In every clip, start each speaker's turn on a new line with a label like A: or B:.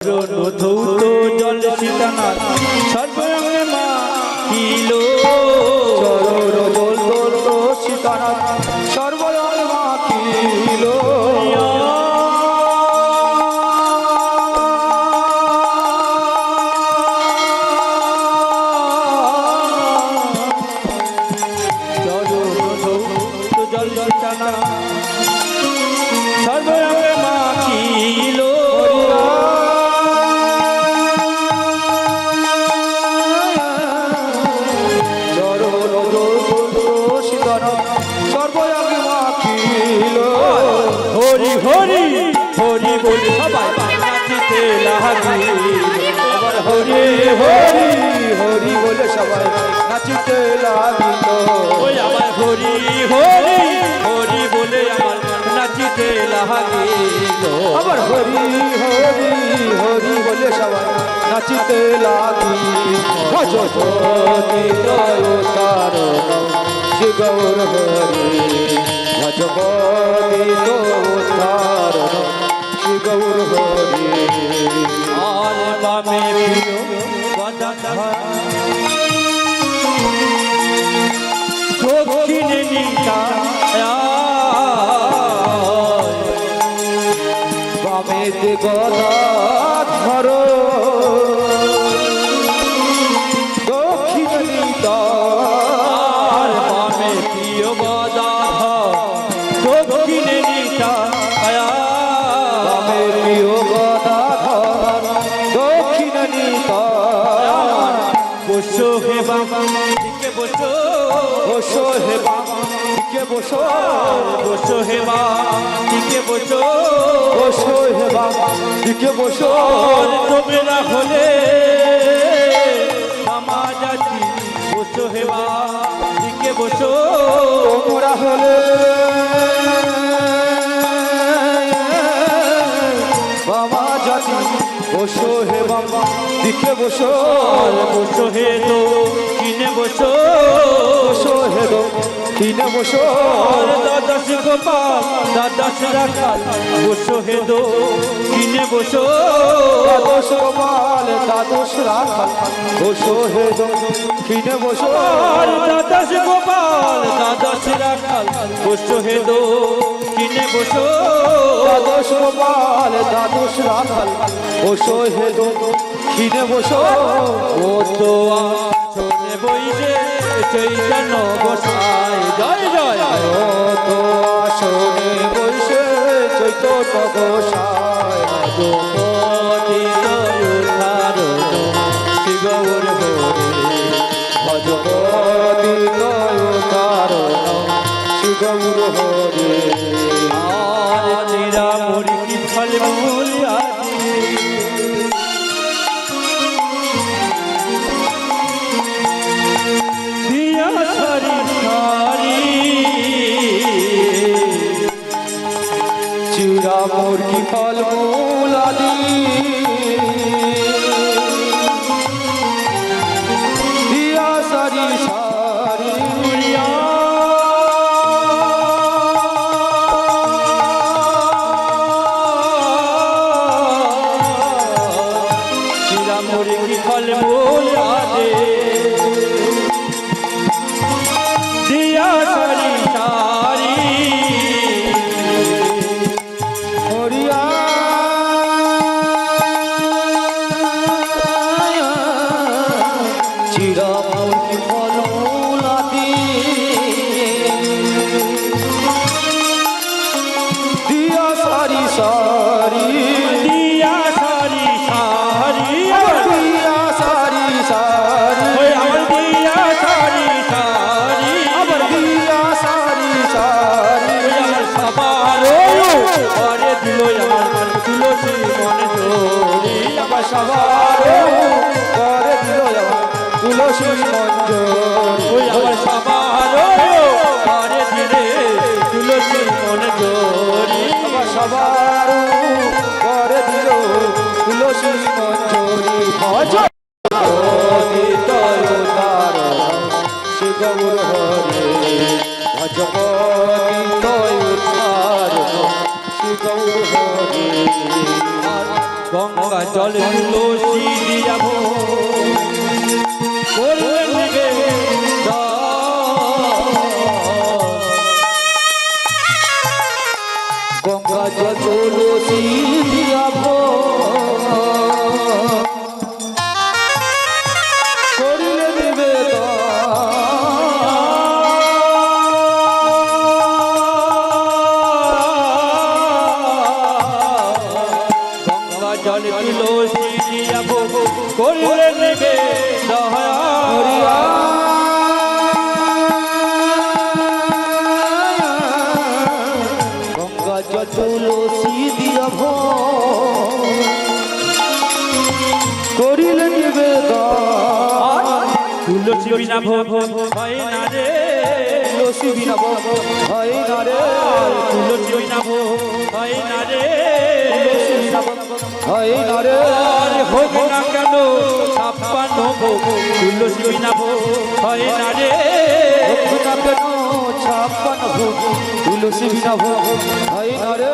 A: ধৌত জল সীতানা সর্বঙ্গে মা কিলো
B: চরণ জল ধৌত সীতানা সর্বঙ্গে মা কিলো
A: সর্বঙ্গে মা কিলো হরি হরি হরি বলি সবাই নাচিতে লাগিল আবার হরি হরি
B: হরি বলে সবাই নাচিতে লাগিল
A: ওই আবার হরি হরি হরি বলে আমার নাচিতে লাগিল
B: আবার হরি হরি হরি বলে সবাই নাচিতে লাগিল ভজপতি জয় তারণ শ্রী গৌর হরি ভজপতি তারণ শ্রী গৌর হরি
A: আর বামে প্রিয় দক্ষিণে নিতা
B: বামেতে গদা ধর দক্ষিণ
A: আর বামে প্রিয় গদা দক্ষিণে নিতা
B: বামে প্রিয় গদা ধর দক্ষিণ
A: বসো হে বাবা দিকে বসো
B: বসো হে দিকে বসো
A: বসো হে বা দিকে বসো
B: বসো হে দিকে বসো
A: তোমরা হলে মামা জাতি বসো হে বা দিকে বসো
B: তোমরা হলে বাবা জাতি বসো হে বাবা দিকে বসো
A: বসো হে তো কিনে বসো
B: বসো হে দো কিনে বসো
A: দ্বাদশ গোপাল দ্বাদশ রাখাল বসো হে দো কিনে বসো
B: দ্বাদশ গোপাল দ্বাদশ রাখাল বসো হে দো কিনে বসো
A: দ্বাদশ গোপাল দ্বাদশ রাখাল বসো হে দো কিনে বসো
B: দ্বাদশ গোপাল দ্বাদশ রাখাল বসো হে দো কিনে বসো
A: ও তো আসনে বইছে চৈতন্য গোসাই জয় জয়
B: ও তো আসনে বসে চৈতন্য গোসাই
A: পতিত উদ্ধারণ শ্রী গৌর হরি
B: ভজপতি তারণ শ্রী গৌর হরি
A: আর নিরামরি কি ফল মূল আদি দিয়া সারি সারি
B: চিরা মুরগি ফল মূল আদি দিয়া সারি সারি
A: মুড়িয়া চিরামরি কি ফল মূল আদে দিয়া সারি সারি
B: হরিয়া চিরা মুরগি ফল মূল আদি দিয়া সারি সারি
A: দিয়া সারি সারি
B: দিয়া সারি সারি
A: ওই আমার দিয়া সারি সারি
B: আবার দিয়া সারি সারি
A: আমার সবার পরে দিল আমার তুলসী মনে জোরি
B: আমার সবার করে দিল তুলসী মঞ্জর
A: ওই আমার সবার পরে দিলে তুলসী মনে জোরি
B: আমার সবার করে দিল তুলসী মঞ্জরি ভজ শ্রী গৌর হরে ভজপতি তয় শ্রী গৌর হরে
A: গঙ্গা জল তুলসী দিয়া করলেন নিবেদন।
B: গঙ্গা জল তুলসী দিয়া করিলে নিবেদন।
A: গঙ্গা জল তুলসী দিয়া করলেন নিবেদন।
B: গঙ্গা জল তুলসী দিয়া করিলে নিবেদন।
A: তুলসী বিনা ভোগ হয় না রে,
B: তুলসী বিনা ভোগ হয় না রে,
A: তুলসী বিনা ভোগ হয় না রে,
B: তুলসী বিনা ভোগ হয় না রে।
A: আর হোক না কেন 56 ভোগ, তুলসী বিনা ভোগ হয় না রে,
B: হোক না কেন 56 ভোগ, তুলসী বিনা ভোগ হয় না রে।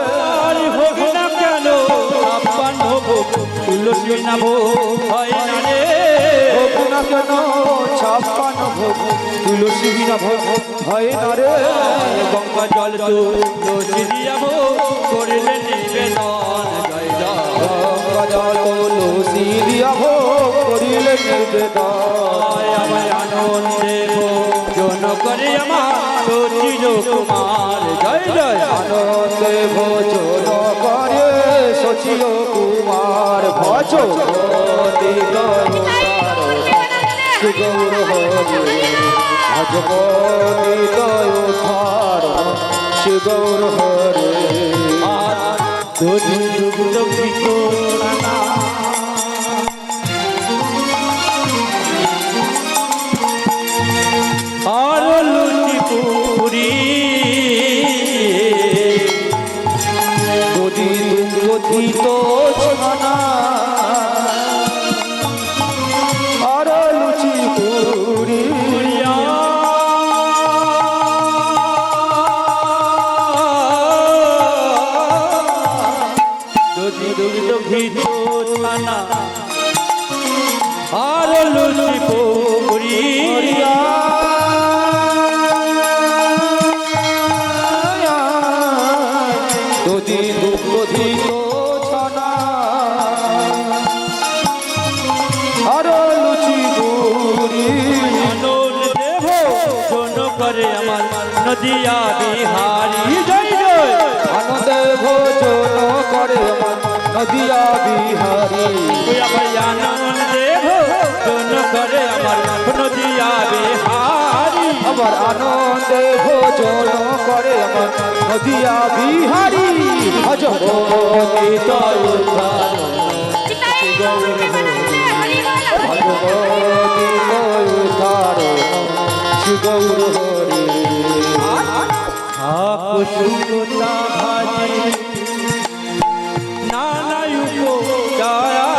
A: আর হোক না কেন 56 ভোগ, তুলসী বিনা ভোগ হয় না রে,
B: হোক না কেন 56 ভোগ, তুলসী বিনা ভোগ হয় না রে।
A: গঙ্গা জল তুলসী দিয়া ভোগ করিলেন নিবেদন। জয় জয়
B: গঙ্গা জল তুলসী দিয়া ভোগ করিলে নিবেদন।
A: আমার আনন্দে ভোজন করে আমার সচির কুমার। জয় জয়
B: আনন্দে ভোজন করে শচীর কুমার। ভজ গৌর হরে ভজপতি দয়োধার গৌর হরে।
A: আর ধরি দুগ্ধ ভিতরানা আর লুচি পুরি
B: যদি দুগ্ধিত ছানা আর লুচি পুরি।
A: পুরিয়া যদি দুগ্ধ ভিতরানা আর লুচি পুরি
B: যদি দুগ্ধিত ছানা আর লুচি পুরি।
A: আনন্দ দেব জন করে আমার নদিয়া বিহারি। জয় জয়
B: আনন্দে ভোজন করে আমার নদিয়া বিহারি।
A: আনন্দ দেব জন করে আমার নদিয়া বিহারি।
B: আবার আনন্দে ভোজন করে আমার নদিয়া বিহারি। ভজপতি দয়োধার ভগবতী দয়োধার গৌর হরি।
A: সুতা ভাজি নানা উপচারা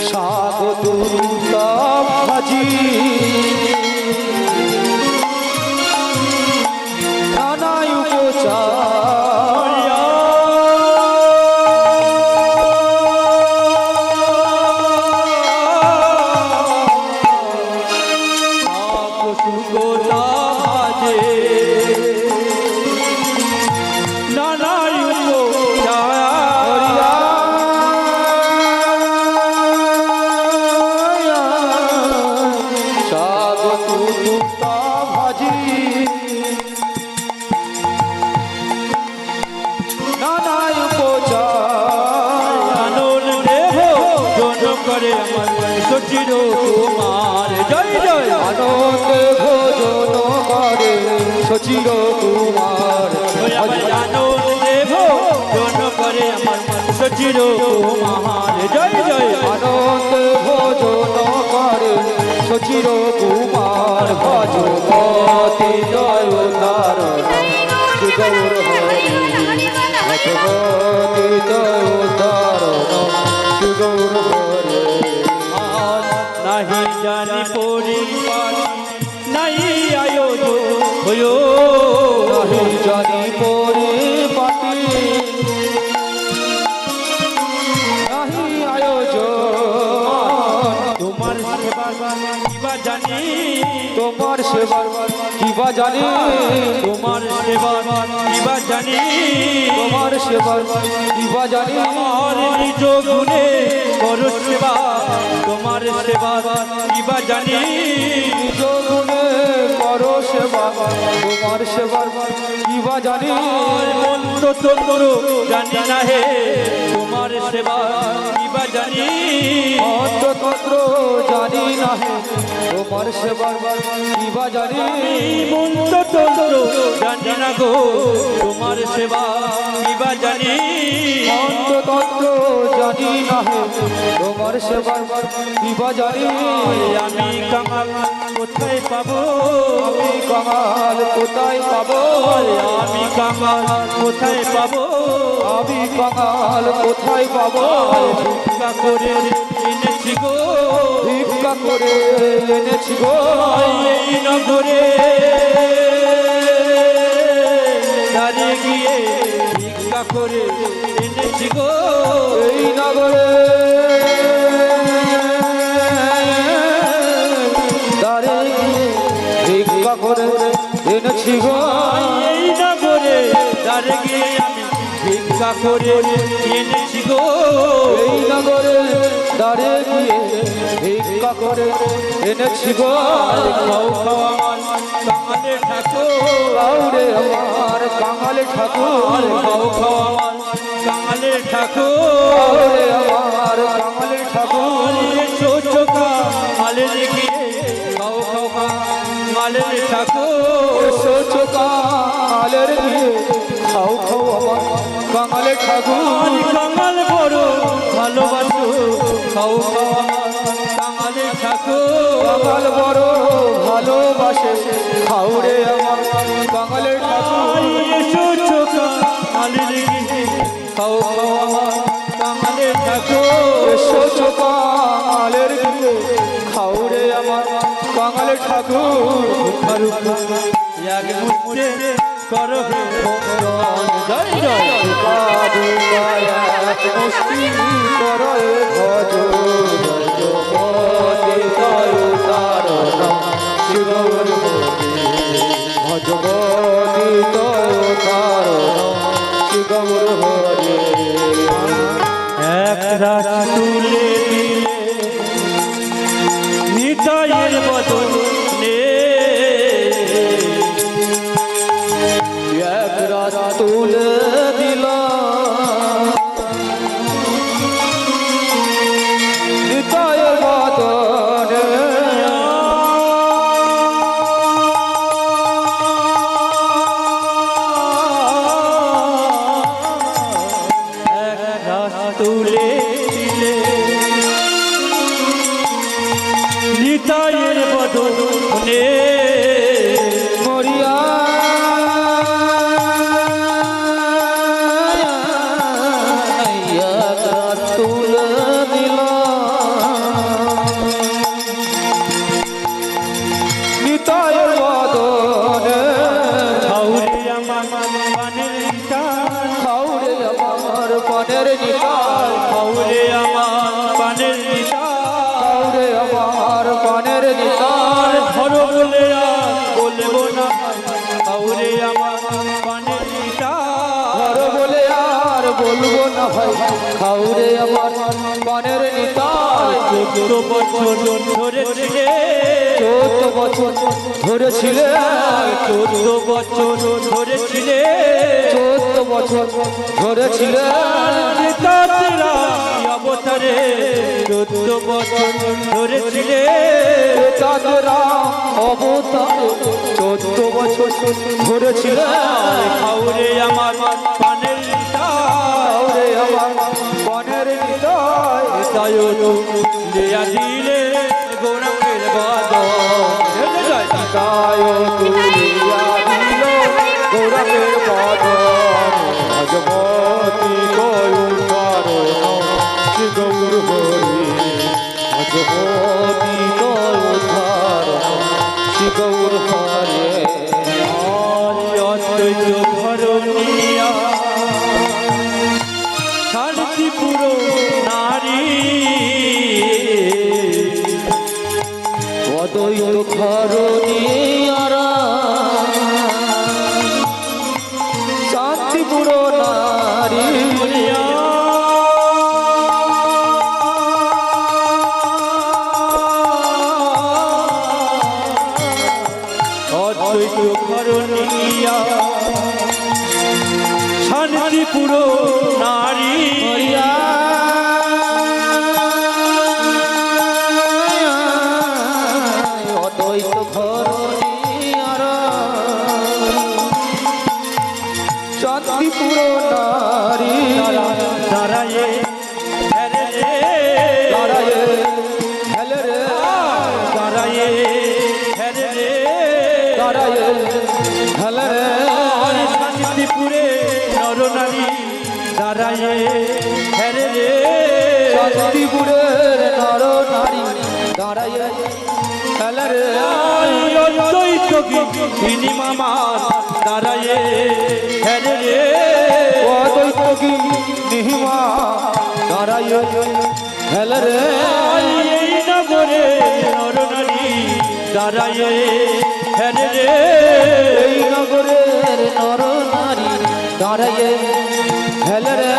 B: শাক দুর্তা ভাজি নানা উপচার।
A: সুগোলা ভাজে নানা উপচারা
B: শাক দুর্তা ভাজি নানা উপচার।
A: আনন্দ দেব জন করে আমার সচির কুমার। জয় জয়
B: আনন্দে ভোজন করে শচীর কুমার।
A: আনন্দ দেব জন করে আমার সচির কুমার। জয় জয়
B: আনন্দে ভোজন করে শচীর কুমার। ভজপতি দয়োধার গৌর হরি। ভজপতি দয়োধার গৌর হরি।
A: আর নাহি জানি পরিবার নাই আয়োজন হয়ো
B: নাহি জানি পরিপাটি
A: তোমার সেবা কিবা জানি
B: তোমার সেবা কিবা জানি
A: তোমার সেবা কিবা জানি
B: তোমার সেবা কিবা জানি
A: আমার নিজ গুণে করো সেবা তোমার সেবা কিবা জানি
B: নিজ গুণে করো সেবা তোমার সেবা কিবা জানি
A: মন্ত্র তন্ত্র জানি না হে তোমার সেবা কিবা জানি
B: অন্ততন্ত্র জানি না হে তোমার সেবা কিবা জানি
A: মন্ত্র তন্ত্র জানি না গো তোমার সেবা কিবা জানি
B: অন্ততন্ত্র জানি না হে তোমার সেবা কিবা জানি
A: আমি কাঙাল কোথায় পাবো
B: আমি কাঙাল কোথায় পাবো
A: আমি কাঙাল কোথায় পাবো
B: আমি কাঙাল কোথায় পাবো
A: ভিক্ষা করে এনেছি গো
B: ভিক্ষা করে এনেছি গো
A: এই নগরে দাঁড়িয়ে গিয়ে ভিক্ষা করে এনেছি গো
B: এই নগরে দাঁড়িয়ে ভিক্ষা করে এনেছি গো
A: এই নগরে দাঁড়িয়ে গিয়ে আমি ভিক্ষা করে এনেছি গো
B: এই নগরে দাঁড়িয়ে গিয়ে ভিক্ষা করে এনেছি গো
A: খাও খাও আমার কাঙালে ঠাকুর
B: কাউরে আমার কাঙালে ঠাকুর
A: খাও খাও আমার কাঙালে ঠাকুর
B: কাউরে আমার কাঙালে ঠাকুর
A: এসো চোখা মালে গিয়ে খাও খাও মালের ঠাকুর
B: সোচো কালের দিয়ে খাও খাও আমার কাঙালে ঠাকুর
A: কাঙাল বড় ভালোবাসো খাও খাও আমার কাঙালে ঠাকুর
B: কাঙাল বড় ভালোবাসে খাও রে আমার কাঙালে ঠাকুর
A: এসো চোখা মালে গিয়ে খাও খাও আমার কাঙালে ঠাকুর
B: সোচো কালের দিয়ে খাও রে আমার কাঙালে ঠাকুর
A: এক মুহূর্তে করো হে ভগবান জয় জয়
B: এক মুষ্টি করে ভজ ভজগতি শিগৌর হরে
A: এক রাত তুলে দিলে নিতাইয়ের বদনে
B: এক রাত তুলে দিল নিতায় বদনে
A: এক রাত তুলে দিলে নিতাইয়ের বদনে
B: মরিয়া এক রাত তুলে দিল নিতায় বদনে
A: খাউরে আমার পানের নিতাই
B: খাওরে আমার পানের নিতাই
A: খাউরে আমার পানের নিতাই
B: খাওরে আমার পানের নিতাই
A: ধরো বলে আর বলবো না খাউরে আমার পানের নিতাই
B: ঘর বলে আর বলবো না ভাই খাওরে আমার পানের নিতাই
A: 14 বছর ধরেছিলে
B: 14 বছর ধরেছিলে
A: 14 বছর ধরেছিলে
B: 14 বছর ধরেছিলে
A: নেতারা অবতারে 14 বছর ধরেছিলে
B: তাদেরা অবতার 14 বছর ধরেছিলে
A: খাউরে আমার পানের নিতাই
B: খাওরে আমার পানের নিতাই
A: তাই দেয়া দিলে গৌরবের বাদল জয় জয়
B: তায় তুলিয়া দিল গৌরবের বদন ভজবতী করুণ কারণ শ্রী গৌর হরি ভজবতী করুণ কারণ শ্রী গৌর হরে
A: অদ্বৈত ধরণিয়া শান্তিপুর নারী
B: ঘরণী শান্তিপুর নারী
A: অদ্বৈত করণিয়া শান্তিপুর নারী
B: অদ্বৈত ঘরণী শান্তিপুর নারী
A: দাঁড়ায়ে হেরে রে
B: দাঁড়ায়ে হেলে রে
A: দাঁড়ায়ে হেরে রে
B: দাঁড়ায়ে হেলে রে
A: শান্তিপুরে নরনারী দাঁড়ায়ে হেরে রে
B: শান্তিপুরের নর নারী দাঁড়ায়ে হেলে রে
A: অদ্বৈত গিনি মামা দাঁড়ায়ে হেরে রে
B: অদ্বৈত কি নিহিমা দাঁড়ায়ে হেলে রে
A: এই নগরে নরনারী দাঁড়ায়ে হেরে রে
B: এই নগরের নর নারী দাঁড়ায়ে হেলে রে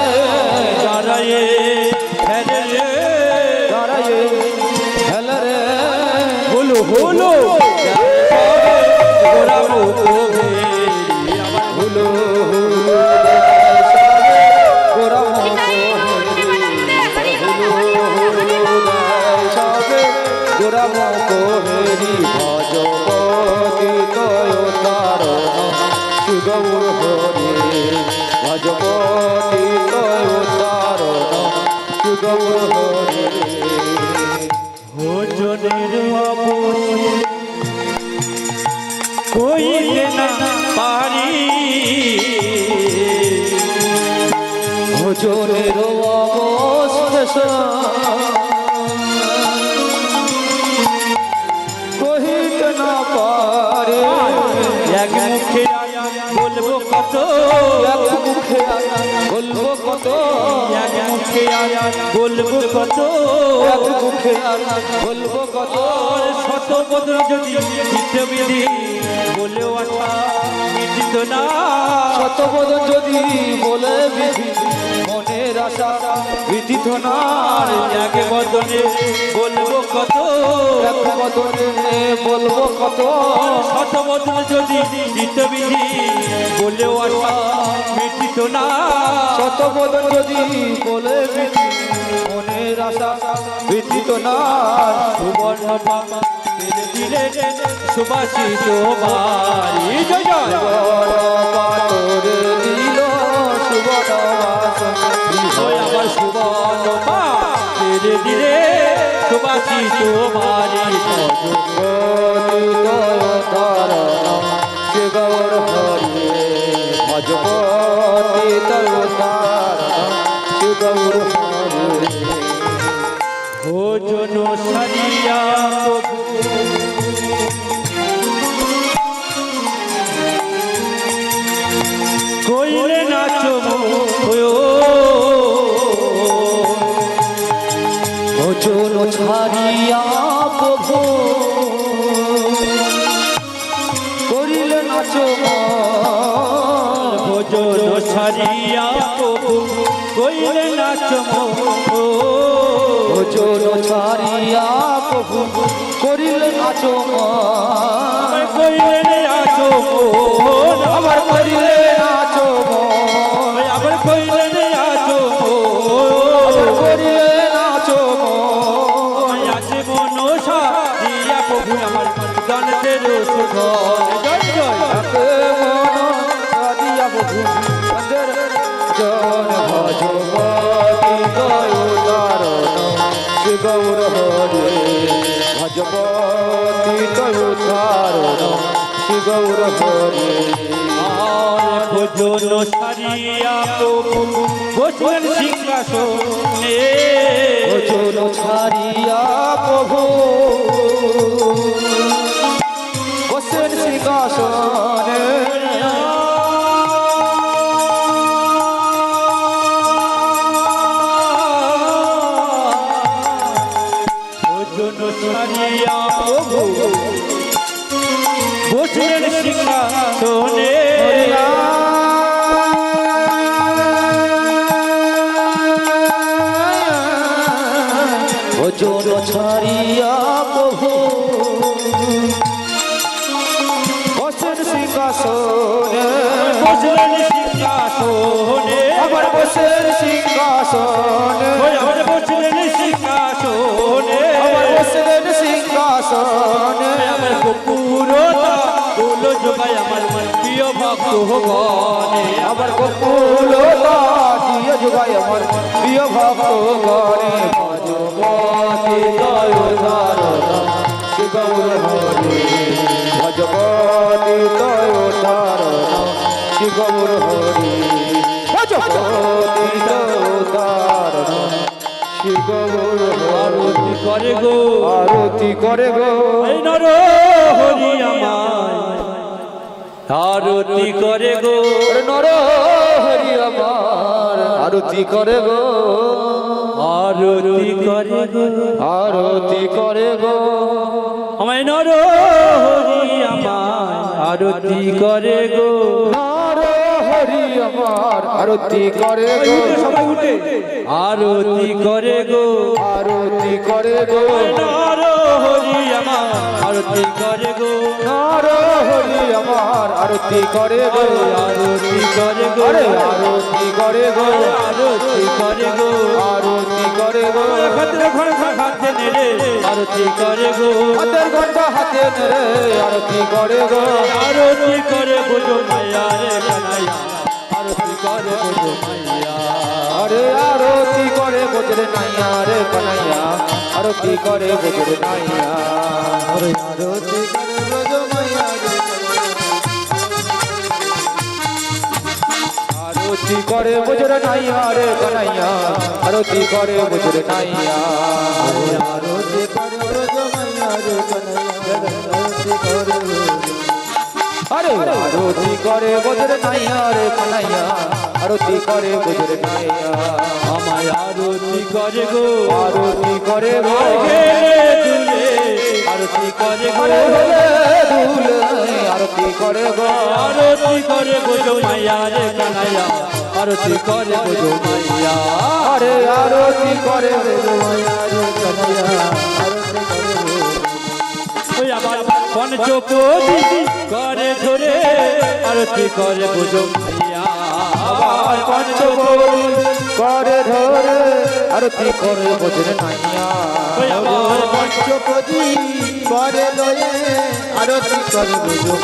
A: দাঁড়ায়ে হেরে রে
B: দাঁড়ায়ে হেলে রে
A: হলো হলো গোরা মুখে আমার
B: হুলো গোরা গোরা মোহেরি ভজপতি তয় তারণ সুগৌর হরে ভজপতি তয় তারণ সুগৌর হরে
A: ভোজনের অবসর কইতে না পারি
B: ভোজনের অবশেষ কহিতে না পারে
A: এক মুখে বলবো কত
B: এক মুখে বলবো কত
A: এক মুখে বলবো কত
B: এক মুখে বলবো কত
A: শত বদল যদি বিধি বলেও আশা মিটিত না
B: শতবোধন যদি বলে বিধি মনের আশা বিদিত না
A: এক বদনে বলবো কত
B: এক বদনে বলবো কত
A: শত বদল যদি বিধি বলেও আশা মিটিত না
B: শতবোধন যদি বলে বিধি মনের আশা বিদিত না
A: সুবর্ণ পামা দিলে দিলে সুবাসিত বাড়ি জয় জয়
B: তোরে দিল সুবনবাস
A: ওই আমার সুবর্ণ পা দিলে দিলে সুবাসিত বাড়ি
B: শ্রী গৌর হরে ভজপতি তরতারণ শ্রী গৌর হরে
A: ভোজন সারিয়া কইলে নাচো
B: ভোজন ছাড়িয়া প্রভু করিলে নাচ
A: ভোজন সারিয়া প্রভু কইলে নাচো
B: ভোজন ছাড়িয়া প্রভু করিলে নাচ
A: কইলে নাচো
B: আবার করিলে নাচ
A: আবার কইলে নাচো
B: আবার করিলে নাচ
A: আছে মনসা দিয়া প্রভু আমার জানতের সুখ জয় জয়
B: দিয়া প্রভু জন ভজপতি দয়ুতারণ শ্রী গৌর হরে ভজপতি দয়ুতারণ শ্রী গৌর হরে
A: আর ভোজন সারিয়া প্রভু বসবেন সিংহাসনে
B: ভোজন ছাড়িয়া প্রভু বসেন সিংহাসনে
A: ভোজন সারিয়া প্রভু
B: ছাড়িয়া প্রভু বসেন সিংহাসনে
A: বসলেন সিংহাসনে
B: আবার বসেন সিংহাসনে
A: ওই আমার বসলেন সিংহাসনে
B: আবার বসলেন সিংহাসনে
A: আমার পুরোটা বলো জগাই আমার প্রিয় ভক্ত গণে
B: আবার গোকুলতা দিয়ে যোগায় আমার প্রিয় ভক্তগণে ভজপতি দয়োদারণ শ্রী গৌর হরি ভজপতি দয়োদারণ শ্রী গৌর হরি ভজপতি দয়োদারণ শ্রী গৌর
A: আরতি করে গো
B: আরতি করে গো
A: এই নর হরি আমার আরতি করে গো
B: নর হরি আমার আরতি করে গো
A: আরতি করে গো
B: আরতি করে গো
A: আমায় নর হরি আমার আরতি করে গো
B: নর হরি আমার আরতি করে গো
A: সবাই উঠে আরতি করে গো
B: আরতি করে গো
A: নর হরি আমার আরতি করে গো
B: নর হরি আমার আরতি করে গো
A: আরতি করে গো
B: আরে আরতি করে গো
A: আরতি করে গো
B: আরতি করে গো
A: হাতের ঘন্টা হাতে নেড়ে আরতি করে গো
B: হাতের ঘন্টা হাতে নেড়ে আরতি করে গো
A: আরতি করে বোঝো মায়া রে কানাইয়া আরতি করে বোঝো মাইয়া
B: আরে আরতি করে বজরে নাইয়া রে কানাইয়া আরতি করে বজরে নাইয়া আরে আরতি করে বজরে মাইয়া রে আরতি করে বজরে নাইয়া রে কানাইয়া আরতি করে বজরে নাইয়া আরে আরতি করে বজরে মাইয়া রে কানাইয়া আরতি করে আরে আরতি করে বজরে নাইয়া রে কানাইয়া আরতি করে বজরে নাইয়া
A: আমায় আরতি করে গো
B: আরতি করে গো
A: দুলে আরতি করে গো
B: আরে হেলে দুলে আরতি করে গো
A: আরতি করে বোঝো মাইয়া রে কানাইয়া আরতি করে বোঝো মাইয়া
B: আরে আরতি করে বজরে মাইয়া রে কানাইয়া আরতি করে গো
A: ওই আমার পঞ্চপতি করে ধরে আরতি করে বোঝো মাইয়া
B: আবার পঞ্চবলী করে ধরে আরতি করে বজরে নাইয়া
A: ওই আমার
B: পঞ্চপদী করে লয়ে আরতি করে বজো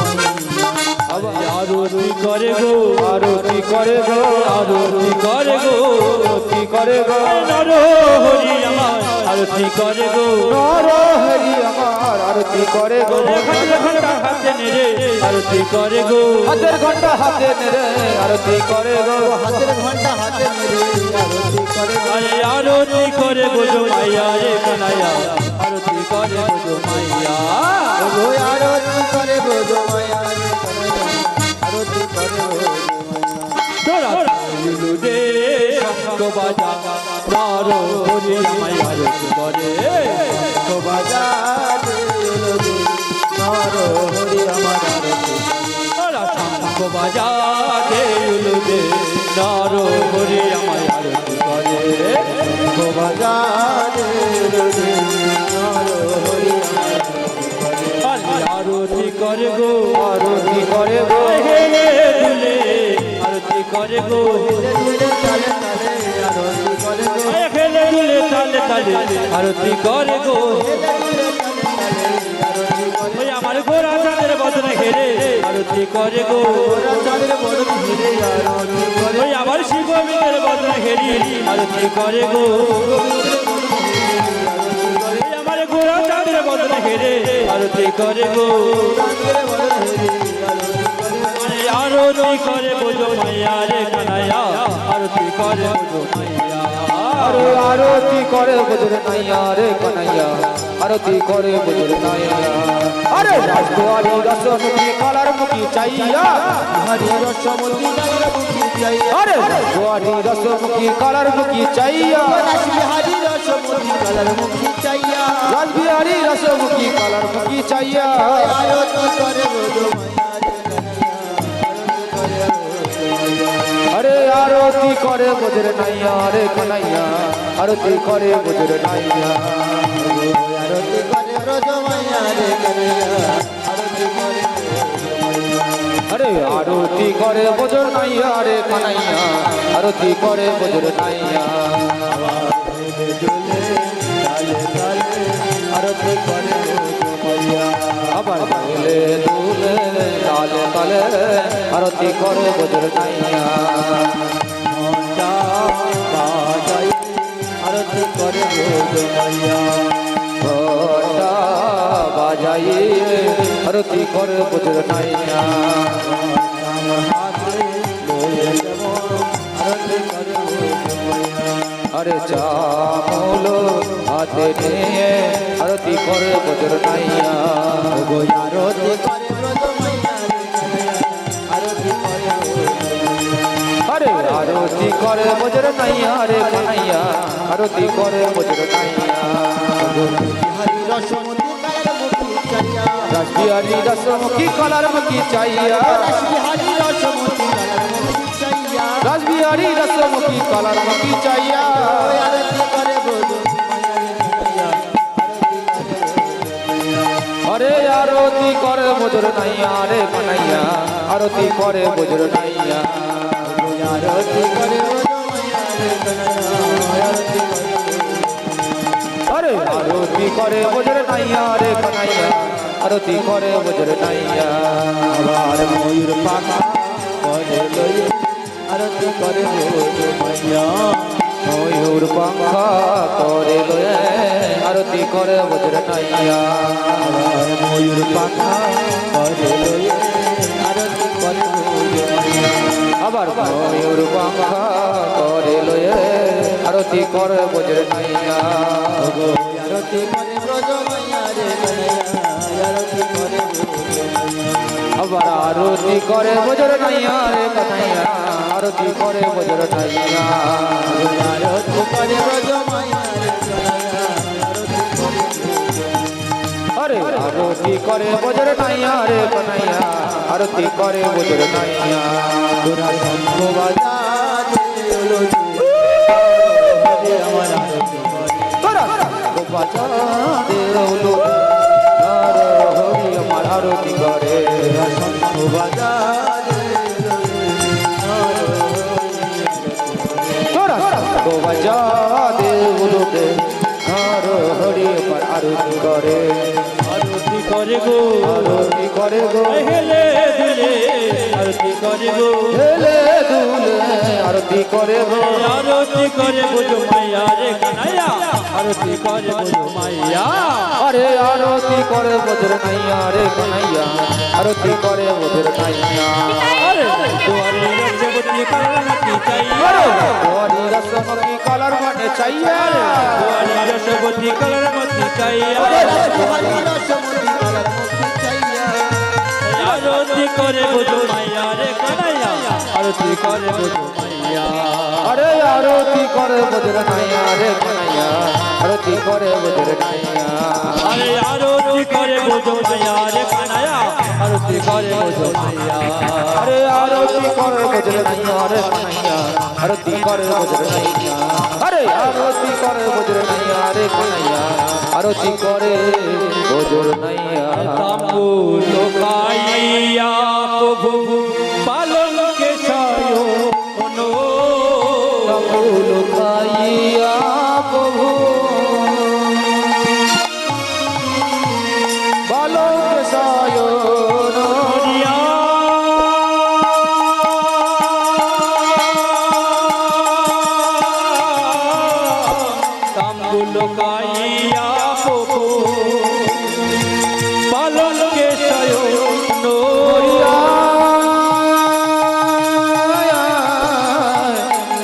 A: আবার আরতি করে গো
B: আরতি করে গো
A: আরতি করে গো
B: আরতি করে গো
A: নর হরি আমার আরতি করে গো
B: নর হরি আমার আরতি করে গো
A: হাতে নেড়ে আরতি করে গো
B: হাতের ঘন্টা হাতে নেড়ে আরতি করে গো হাতের ঘন্টা হাতে নেড়ে আরতি করে গো
A: আরে আরতি করে বোঝো মাইয়া রে কানাইয়া আরতি করে বোঝো মাইয়া
B: ও আরতি করে বজো মায়া রে কানাইয়া আরতি করে বজো
A: তোরা লুলু দে শঙ্খ বাজা নর হরি মাইয়া আরতি করে
B: বাজা দে নর হরি আমার আরতি
A: তোরা শঙ্খ বাজা দে লুলু দে নর হরি আমায় আরতি করে
B: বাজা দে নর হরি
A: আরতি করে গো
B: আরতি করে গো
A: হেলে দুলে আরতি করে গো
B: তালে তালে আরতি করে গো
A: খেলে দুলে তালে তালে আরতি করে গো ওই আমার গোরা চাঁদের বদনে হেরে আরতি করে গো
B: চাঁদের বড় ধীরে আরতি করে
A: ওই আমার শিবমিনের বদনে হেরি আরতি করে গো ওই আমার গোরা চাঁদের বদনে হেরে আরতি করে গো
B: চাঁদের বড় ধীরে
A: আরে আরতি করে বোঝো মাইয়া রে কানাইয়া আরতি করে বোঝো মাইয়া
B: আরে আরতি করে বজরে নাইয়া রে কানাইয়া আরতি করে বজরে নাইয়া আরে রাজকুমারী রসমতি কালার মুখী চাইয়া হরি রসমতি কালার মুখী চাইয়া আরে রাজকুমারী রসমতি কালার মুখী চাইয়া রাজবিহারী রসমতি কালার মুখী চাইয়া রাজবিহারী রসমতি কালার মুখী চাইয়া আরতি করে বজরে আরে আরতি করে বজরে নাইয়া রে কানাইয়া আরতি করে বজরে নাইয়া আরে আরতি করে বজর নাইয়া রে কানাইয়া আরতি করে বজর নাইয়া আবার গেলে দুলে তালে তালে আরতি করে বজর নাইয়া
A: আরতি করে মাইয়া
B: ঘটা বাজাই আরতি করে বজর নাইয়া আরে চামল হাতে নিয়ে আরতি করে বজর নাইয়া আরে আরতি করে বজর নাইয়া রে কানাইয়া আরতি করে বজর নাইয়া রাসবিহারী রসমুখী কালার মুখী চাইয়া রাসবিহারী রসমুখী কালার মুখী চাইয়া আরে আরতি করে বজর নাইয়া রে কানাইয়া আরতি করে বজর নাইয়া আরে আরতি করে বজর নাইয়া রে কানাইয়া আরতি করে বজর নাইয়া
A: আবার ময়ূর পাখা করে লয়ে আরতি করে মাইয়া
B: ময়ূর পাখা করে লয়ে আরতি করে বজর নাইয়া
A: আবার ময়ূর পাখা করে লয়ে আরতি করে মাইয়া
B: আবার ময়ূর পাখা করে লয়ে আরতি করে বজর নাইয়া
A: আরতি করে ব্রজ মাইয়া রে আরতি করে
B: আবার আরতি করে বজর নাইয়া রে কানাইয়া আরতি করে বজর নাইয়া
A: আরতি করে ব্রজ মাইয়া রে
B: আরে আরতি করে বজর নাইয়া রে কানাইয়া আরতি করে বজর নাইয়া
A: তোরা শঙ্খ বাজা আমার আরতি
B: তোরা বাজা দেউলো আর হরি আমার আরতি করে
A: শঙ্খ বাজা
B: তোরা বাজা দেউলো আর হরি আমার আরতি করে
A: আরতি করে গো
B: আরতি করে গো
A: হেলে দুলে আরতি করে গো
B: হেলে দুলে আরতি করে গো
A: আরতি করে বুঝো মাইয়া রে কানাইয়া আরতি করে বুঝো মাইয়া
B: আরে আরতি করে বজর নাইয়া রে কানাইয়া আরতি করে বজর নাইয়া
A: আরে দুয়ারে রসবতী কালামতি চাইয়া
B: আরে দুয়ারি রসমুখী কালার মানে চাইয়া
A: দুয়ারে রসবতী কালামতি চাইয়া আরতি করে বুঝো মাইয়া রে কানাইয়া আরতি করে বুঝো মাইয়া
B: আরে আরতি করে বজর নাইয়া রে কানাইয়া আরতি করে বজর নাইয়া
A: আরে আরতি করে বুঝো মাইয়া রে কানাইয়া আরতি করে বুঝো মাইয়া
B: আরে আরতি করে বজর নাইয়া রে কানাইয়া আরতি করে বজর নাইয়া আরে আরতি করে বজর নাইয়া রে কানাইয়া আরতি করে বজর নাইয়া
A: তাম্বু লোকাইয়া প্রভু পালন কে ছায়ো কোনো
B: ফুল খাইয়া প্রভু বালক সায়ন
A: হরিয়া তাম্বু লোকাইয়া প্রভু পালন কে ছায়ো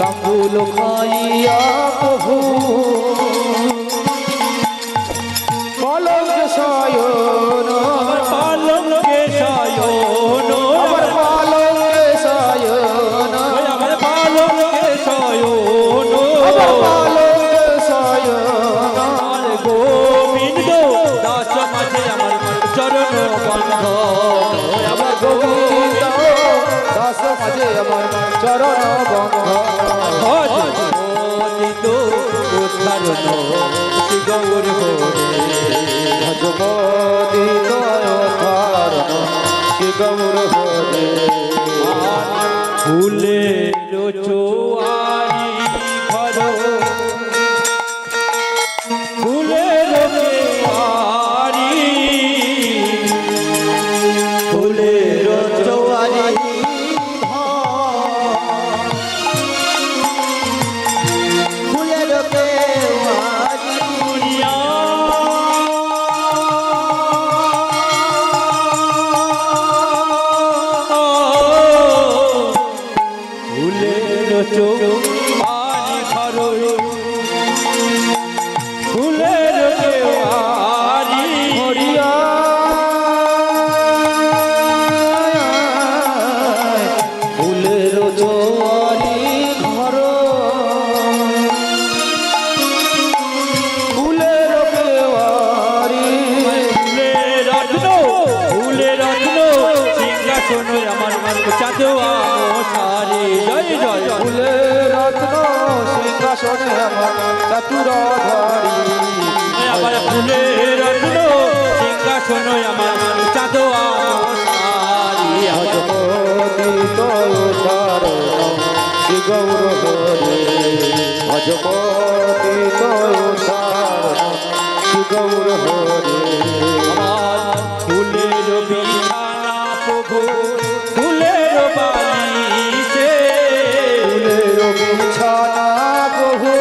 B: তাম্বুল খাইয়া প্রভু বালক সায়ন
A: পালন কে ছায়ো
B: আমার বালক সায়ন
A: আমার পালন কে ছায়ো
B: আমার বালক সায়ন
A: আর গোবিন্দ দাস মাঝে আমার চরণ বন্ধ আমার
B: গোবিন্দ দাস মাঝে আমার চরণ বন্ধ
A: ভজিত ধারণ শ্রী গৌর হরে
B: ভজপতি তয় ধারণ শ্রী গৌর হরে
A: ফুলের চোয়ারি ঘর ফুলের চোয়ারি ফুলের চোয়ারি
B: ফুলের কেওয়ারি
A: দুনিয়া ফুলের চোয়ারি ঘর ফুলের চোয়ারি
B: হরিয়া ফুলের চোয়ারি ঘর ফুলের কেওয়ারি
A: ফুলের রত্ন ফুলের রত্ন সিংহাসন আমার চাঁদোয়া মশারি জয় জয়
B: ফুলের রত্ন সিংহাসনে আমার চাতুরাধারী
A: আমার ফুলের রত্ন সিংহাসন আমার চাঁদোয়া মশারি
B: ভজপতি তয় ধারণ শ্রী গৌর হরে ভজপতি তয় ধারণ শ্রী গৌর হরে
A: আমার ফুলের বিছানা প্রভু ফুলের বালিশে
B: ফুলের বিছানা বহু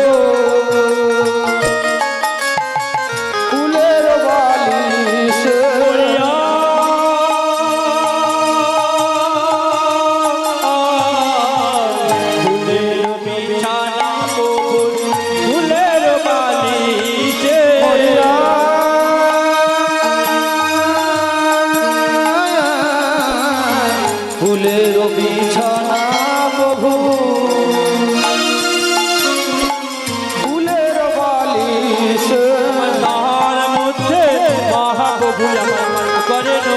B: ফুলের বালিশে
A: ফুলের বিছানা প্রভু ফুলের বালিশে
B: ফুলের বিছানা বহু ফুলের বালিশ
A: তাহার মধ্যে মহাপ্রভু আমার করেন